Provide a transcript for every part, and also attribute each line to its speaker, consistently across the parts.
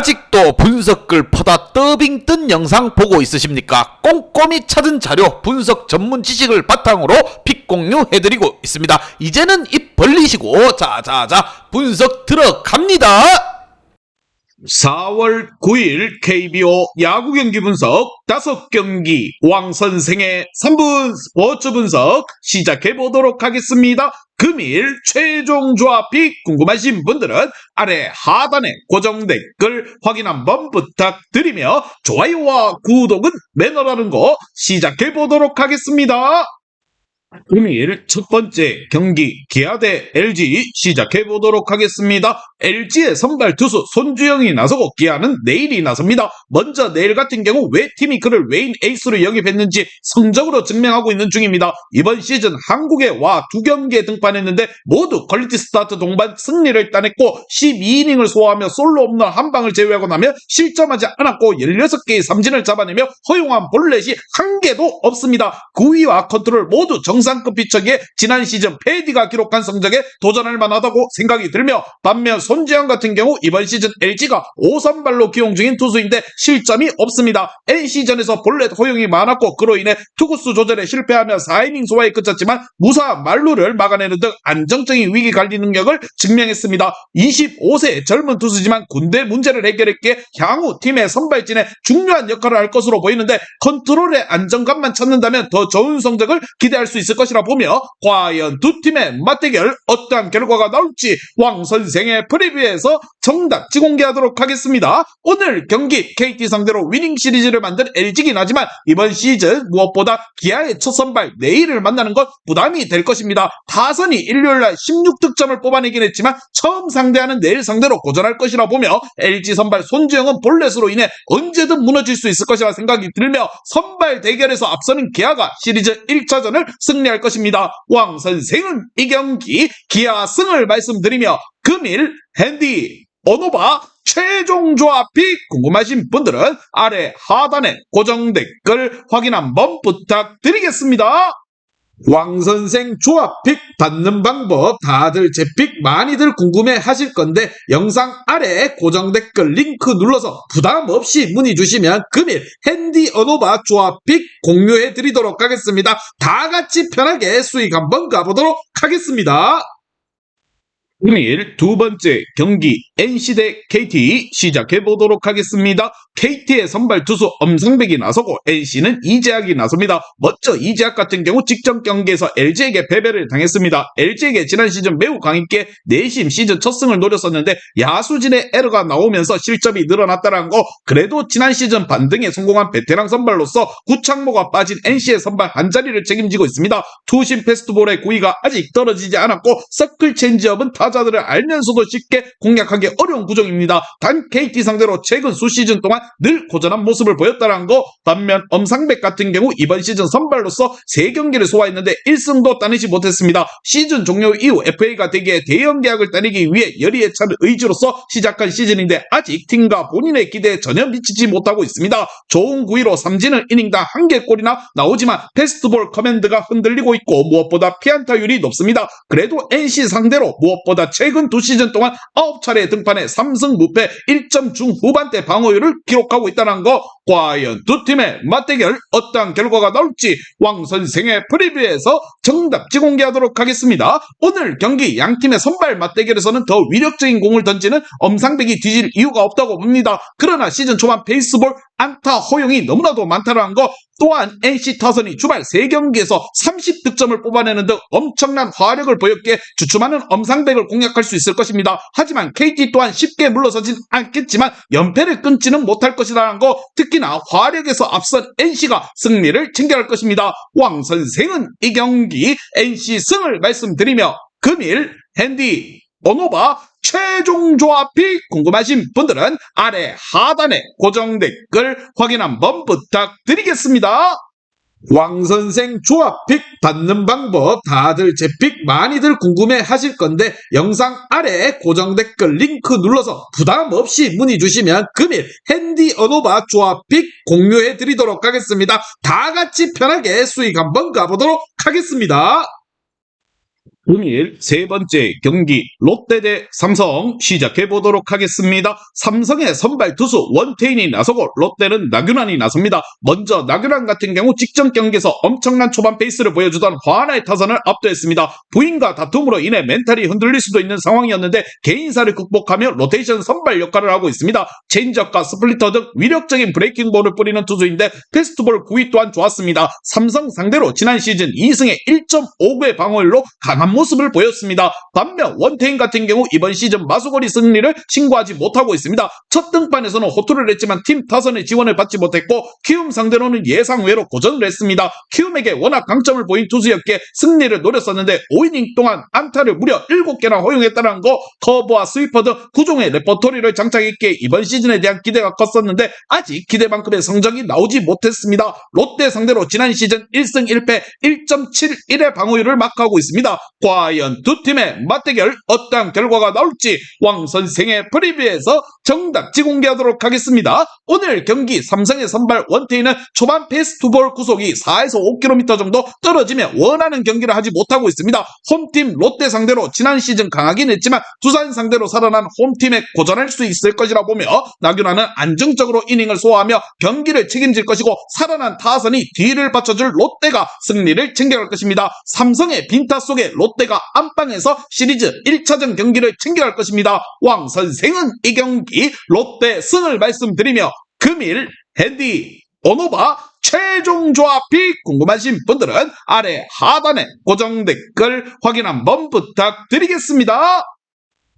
Speaker 1: 아직도 분석글 퍼다 더빙 뜬 영상 보고 있으십니까? 꼼꼼히 찾은 자료, 분석 전문 지식을 바탕으로 픽 공유해드리고 있습니다. 이제는 입 벌리시고 자자자 분석 들어갑니다.
Speaker 2: 4월 9일 KBO 야구 경기 분석 5경기 왕선생의 3분 스포츠 분석 시작해 보도록 하겠습니다. 금일 최종 조합이 궁금하신 분들은 아래 하단에 고정 댓글 확인 한번 부탁드리며 좋아요와 구독은 매너라는 거 시작해 보도록 하겠습니다. 금일 첫 번째 경기 기아 대 LG 시작해 보도록 하겠습니다. LG의 선발 투수 손주영이 나서고 기아는 내일이 나섭니다. 먼저 내일 같은 경우 왜 팀이 그를 외인 에이스로 영입했는지 성적으로 증명하고 있는 중입니다. 이번 시즌 한국에 와 2경기에 등판했는데 모두 퀄리티 스타트 동반 승리를 따냈고 12이닝을 소화하며 솔로 홈런 한 방을 제외하고 나면 실점하지 않았고 16개의 삼진을 잡아내며 허용한 볼넷이 한 개도 없습니다. 구위와 컨트롤 모두 정상급 피처기에 지난 시즌 패디가 기록한 성적에 도전할 만하다고 생각이 들며 반면 손지현 같은 경우 이번 시즌 LG가 5선발로 기용 중인 투수인데 실점이 없습니다. NC전에서 볼넷 허용이 많았고 그로 인해 투구수 조절에 실패하며 4이닝 소화에 그쳤지만 무사 만루를 막아내는 등 안정적인 위기 관리 능력을 증명했습니다. 25세 젊은 투수지만 군대 문제를 해결했기에 향후 팀의 선발진에 중요한 역할을 할 것으로 보이는데 컨트롤의 안정감만 찾는다면 더 좋은 성적을 기대할 수 있을 것이라 보며 과연 두 팀의 맞대결 어떠한 결과가 나올지 왕 선생의 프리뷰에서 정답지 공개하도록 하겠습니다. 오늘 경기 KT 상대로 위닝 시리즈를 만든 LG긴 하지만 이번 시즌 무엇보다 기아의 첫 선발 내일을 만나는 건 부담이 될 것입니다. 타선이 일요일날 16득점을 뽑아내긴 했지만 처음 상대하는 내일 상대로 고전할 것이라 보며 LG 선발 손주영은 볼넷으로 인해 언제든 무너질 수 있을 것이라 생각이 들며 선발 대결에서 앞서는 기아가 시리즈 1차전을 승리할 것입니다. 왕 선생은 이 경기 기아 승을 말씀드리며 금일 핸디 오노바 최종 조합이 궁금하신 분들은 아래 하단에 고정 댓글 확인 한번 부탁드리겠습니다. 왕선생 조합픽 받는 방법 다들 제 픽 많이들 궁금해 하실 건데 영상 아래 고정 댓글 링크 눌러서 부담 없이 문의 주시면 금일 핸디 어노바 조합픽 공유해 드리도록 하겠습니다. 다 같이 편하게 수익 한번 가보도록 하겠습니다. 금일 두 번째 경기 NC 대 KT 시작해 보도록 하겠습니다. KT의 선발 투수 엄상백이 나서고 NC는 이재학이 나섭니다. 먼저 이재학 같은 경우 직전 경기에서 LG에게 패배를 당했습니다. LG에게 지난 시즌 매우 강했기에 내심 시즌 첫 승을 노렸었는데 야수진의 에러가 나오면서 실점이 늘어났다는 거 그래도 지난 시즌 반등에 성공한 베테랑 선발로서 구창모가 빠진 NC의 선발 한 자리를 책임지고 있습니다. 투심 패스트볼의 구위가 아직 떨어지지 않았고 서클 체인지업은 타자들을 알면서도 쉽게 공략하기 어려운 구종입니다. 단 KT 상대로 최근 수시즌 동안 늘 고전한 모습을 보였다는 거 반면 엄상백 같은 경우 이번 시즌 선발로서 3경기를 소화했는데 1승도 따내지 못했습니다. 시즌 종료 이후 FA가 되기에 대형 계약을 따내기 위해 열의에 찬 의지로서 시작한 시즌인데 아직 팀과 본인의 기대에 전혀 미치지 못하고 있습니다. 좋은 구위로 삼진을 이닝당 1개꼴이나 나오지만 패스트볼 커맨드가 흔들리고 있고 무엇보다 피안타율이 높습니다. 그래도 NC 상대로 무엇보다 최근 2시즌 동안 9차례 등판해 3승 무패 1점 중후반대 방어율을 기록하고 있다는 거 과연 두 팀의 맞대결 어떠한 결과가 나올지 왕 선생의 프리뷰에서 정답지 공개하도록 하겠습니다. 오늘 경기 양팀의 선발 맞대결에서는 더 위력적인 공을 던지는 엄상백이 뒤질 이유가 없다고 봅니다. 그러나 시즌 초반 베이스볼 안타 허용이 너무나도 많다는 거 또한 NC 타선이 주말 3경기에서 30득점을 뽑아내는 등 엄청난 화력을 보였기에 주춤하는 엄상백을 공략할 수 있을 것입니다. 하지만 KT 또한 쉽게 물러서진 않겠지만 연패를 끊지는 못할 것이라는 거 특히나 화력에서 앞선 NC가 승리를 챙겨갈 것입니다. 왕 선생은 이 경기 NC 승을 말씀드리며 금일 핸디 오노바 최종 조합이 궁금하신 분들은 아래 하단에 고정 댓글 확인 한번 부탁드리겠습니다. 왕선생 조합픽 받는 방법 다들 제 픽 많이들 궁금해 하실 건데 영상 아래 고정 댓글 링크 눌러서 부담 없이 문의 주시면 금일 핸디 어노바 조합픽 공유해 드리도록 하겠습니다. 다 같이 편하게 수익 한번 가보도록 하겠습니다. 금일 세 번째 경기 롯데 대 삼성 시작해 보도록 하겠습니다. 삼성의 선발 투수 원태인이 나서고 롯데는 나균환이 나섭니다. 먼저 나균환 같은 경우 직전 경기에서 엄청난 초반 페이스를 보여주던 화나의 타선을 압도했습니다. 부인과 다툼으로 인해 멘탈이 흔들릴 수도 있는 상황이었는데 개인사를 극복하며 로테이션 선발 역할을 하고 있습니다. 체인지업과 스플리터 등 위력적인 브레이킹볼을 뿌리는 투수인데 패스트볼 구위 또한 좋았습니다. 삼성 상대로 지난 시즌 2승에 1.59의 방어율로 강한 모습을 보였습니다. 반면 원태인 같은 경우 이번 시즌 마수거리 승리를 신고하지 못하고 있습니다. 첫 등판에서는 호투를 했지만 팀 타선의 지원을 받지 못했고 키움 상대로는 예상외로 고전을 했습니다. 키움에게 워낙 강점을 보인 투수였기에 승리를 노렸었는데 5이닝 동안 안타를 무려 7개나 허용했다는 거, 커브와 스위퍼 등 9종의 레퍼토리를 장착했기에 이번 시즌에 대한 기대가 컸었는데 아직 기대만큼의 성적이 나오지 못했습니다. 롯데 상대로 지난 시즌 1승 1패 1.71의 방어율을 마크하고 있습니다. 과연 두 팀의 맞대결 어떤 결과가 나올지 왕 선생의 프리뷰에서 정답지 공개하도록 하겠습니다. 오늘 경기 삼성의 선발 원태인은 초반 패스트볼 구속이 4에서 5km 정도 떨어지며 원하는 경기를 하지 못하고 있습니다. 홈팀 롯데 상대로 지난 시즌 강하긴 했지만 두산 상대로 살아난 홈팀에 고전할 수 있을 것이라 보며 나균환은 안정적으로 이닝을 소화하며 경기를 책임질 것이고 살아난 타선이 뒤를 받쳐줄 롯데가 승리를 챙겨갈 것입니다. 삼성의 빈타 속에 롯데가 안방에서 시리즈 1차전 경기를 챙겨갈 것입니다. 왕 선생은 이 경기 롯데 승을 말씀드리며 금일 핸디 오노바 최종 조합이 궁금하신 분들은 아래 하단에 고정 댓글 확인 한번 부탁드리겠습니다.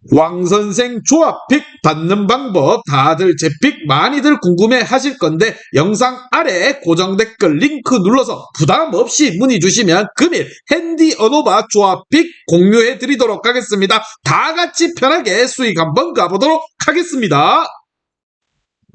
Speaker 2: 왕선생 조합픽 받는 방법 다들 제 픽 많이들 궁금해 하실 건데 영상 아래 고정 댓글 링크 눌러서 부담 없이 문의 주시면 금일 핸디 어노바 조합픽 공유해 드리도록 하겠습니다. 다 같이 편하게 수익 한번 가보도록 하겠습니다.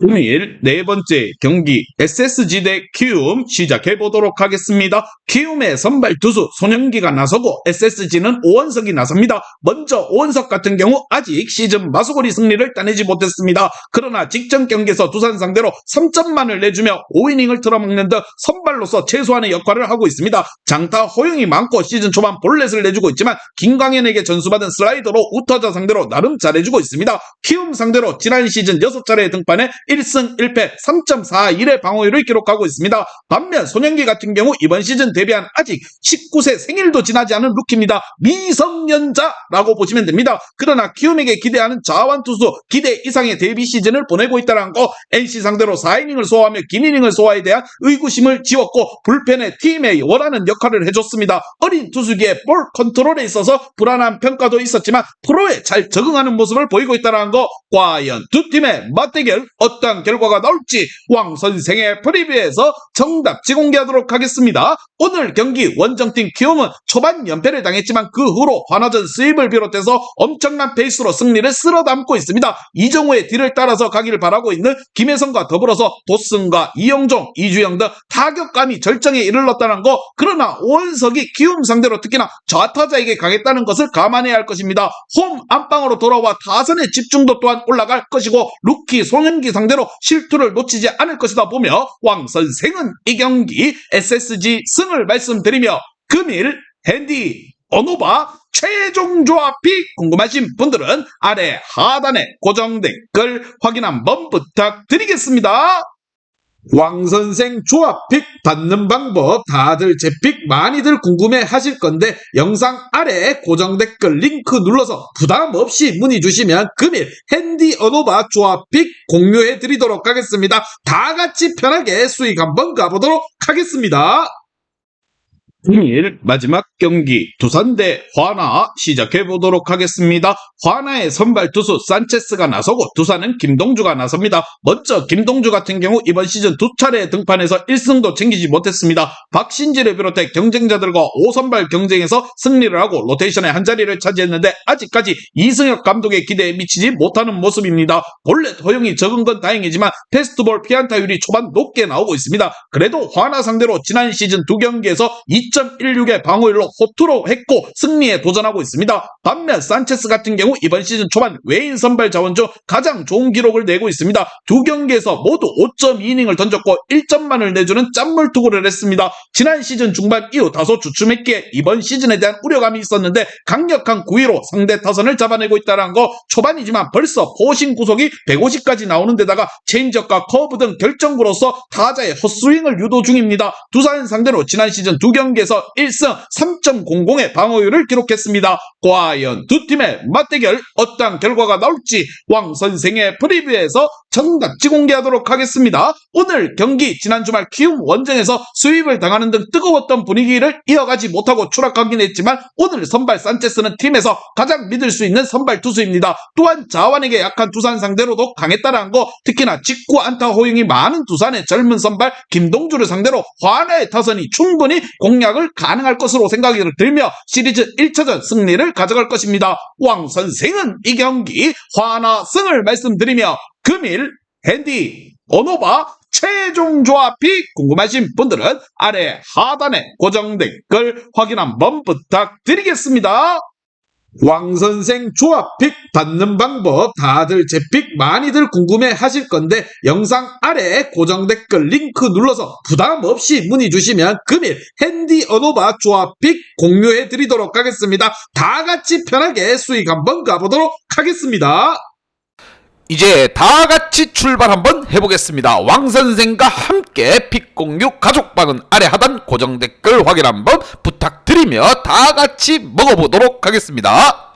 Speaker 2: 금일 네 번째 경기 SSG 대 키움 시작해 보도록 하겠습니다. 키움의 선발 투수 손영기가 나서고 SSG는 오원석이 나섭니다. 먼저 오원석 같은 경우 아직 시즌 마수거리 승리를 따내지 못했습니다. 그러나 직전 경기에서 두산 상대로 3점만을 내주며 5이닝을 틀어막는 등 선발로서 최소한의 역할을 하고 있습니다. 장타 허용이 많고 시즌 초반 볼넷을 내주고 있지만 김광현에게 전수받은 슬라이더로 우타자 상대로 나름 잘해주고 있습니다. 키움 상대로 지난 시즌 6차례 등판에 1승 1패 3.41의 방어율을 기록하고 있습니다. 반면 손영기 같은 경우 이번 시즌 데뷔한 아직 19세 생일도 지나지 않은 루키입니다. 미성년자라고 보시면 됩니다. 그러나 키움에게 기대하는 자완 투수 기대 이상의 데뷔 시즌을 보내고 있다는 거, NC 상대로 4이닝을 소화하며 긴 이닝을 소화에 대한 의구심을 지웠고 불펜에 팀에 원하는 역할을 해줬습니다. 어린 투수기에 볼 컨트롤에 있어서 불안한 평가도 있었지만 프로에 잘 적응하는 모습을 보이고 있다는 거, 과연 두 팀의 맞대결 어떤 결과가 나올지 왕 선생의 프리뷰에서 정답지 공개하도록 하겠습니다. 오늘 경기 원정팀 키움은 초반 연패를 당했지만 그 후로 환화전 수입을 비롯해서 엄청난 페이스로 승리를 쓸어담고 있습니다. 이정우의 뒤를 따라서 가기를 바라고 있는 김혜성과 더불어서 도슨과 이영종, 이주영 등 타격감이 절정에 이르렀다는 거, 그러나 오원석이 키움 상대로 특히나 좌타자에게 강했다는 것을 감안해야 할 것입니다. 홈 안방으로 돌아와 타선의 집중도 또한 올라갈 것이고 루키 손흥기 상대로 실투를 놓치지 않을 것이다 보며 왕 선생은 이 경기 SSG 승을 말씀드리며 금일 핸디 어노바 최종 조합이 궁금하신 분들은 아래 하단에 고정 댓글 확인 한번 부탁드리겠습니다. 왕선생 조합픽 받는 방법 다들 제 픽 많이들 궁금해 하실 건데 영상 아래 고정 댓글 링크 눌러서 부담 없이 문의 주시면 금일 핸디 어노바 조합픽 공유해 드리도록 하겠습니다. 다 같이 편하게 수익 한번 가보도록 하겠습니다. 금일 마지막 경기 두산 대 화나 시작해 보도록 하겠습니다. 화나의 선발 투수 산체스가 나서고 두산은 김동주가 나섭니다. 먼저 김동주 같은 경우 이번 시즌 두 차례 등판에서 1승도 챙기지 못했습니다. 박신지를 비롯해 경쟁자들과 5선발 경쟁에서 승리를 하고 로테이션의 한 자리를 차지했는데 아직까지 이승엽 감독의 기대에 미치지 못하는 모습입니다. 볼넷 허용이 적은 건 다행이지만 패스트볼 피안타율이 초반 높게 나오고 있습니다. 그래도 화나 상대로 지난 시즌 두 경기에서 2.16의 방어율로 호투로 했고 승리에 도전하고 있습니다. 반면 산체스 같은 경우 이번 시즌 초반 외인 선발 자원 중 가장 좋은 기록을 내고 있습니다. 두 경기에서 모두 5.2이닝을 던졌고 1점만을 내주는 짠물 투구를 했습니다. 지난 시즌 중반 이후 다소 주춤했기에 이번 시즌에 대한 우려감이 있었는데 강력한 구위로 상대 타선을 잡아내고 있다는 거. 초반이지만 벌써 포신 구속이 150까지 나오는 데다가 체인지업과 커브 등 결정구로서 타자의 헛스윙을 유도 중입니다. 두산 상대로 지난 시즌 두 경기에서 1승 3.00의 방어율을 기록했습니다. 과연 두 팀의 맞대결 어떤 결과가 나올지 왕 선생의 프리뷰에서 정답지 공개하도록 하겠습니다. 오늘 경기 지난 주말 키움 원정에서 수입을 당하는 등 뜨거웠던 분위기를 이어가지 못하고 추락하긴 했지만 오늘 선발 산체스는 팀에서 가장 믿을 수 있는 선발 투수입니다. 또한 자완에게 약한 두산 상대로도 강했다는 거. 특히나 직구 안타 허용이 많은 두산의 젊은 선발 김동주를 상대로 화나의 타선이 충분히 공략을 가능할 것으로 생각이 들며 시리즈 1차전 승리를 가져갈 것입니다. 왕 선생은 이 경기 화나승을 말씀드리며 금일 핸디 오노바 최종 조합이 궁금하신 분들은 아래 하단에 고정 댓글 확인 한번 부탁드리겠습니다. 왕선생 조합픽 받는 방법 다들 제 픽 많이들 궁금해 하실 건데 영상 아래 고정 댓글 링크 눌러서 부담 없이 문의 주시면 금일 핸디 어노바 조합픽 공유해 드리도록 하겠습니다. 다 같이 편하게 수익 한번 가보도록 하겠습니다.
Speaker 1: 이제 다 같이 출발 한번 해보겠습니다. 왕 선생과 함께 픽 공유 가족방은 아래 하단 고정 댓글 확인 한번 부탁드리며 다 같이 먹어보도록 하겠습니다.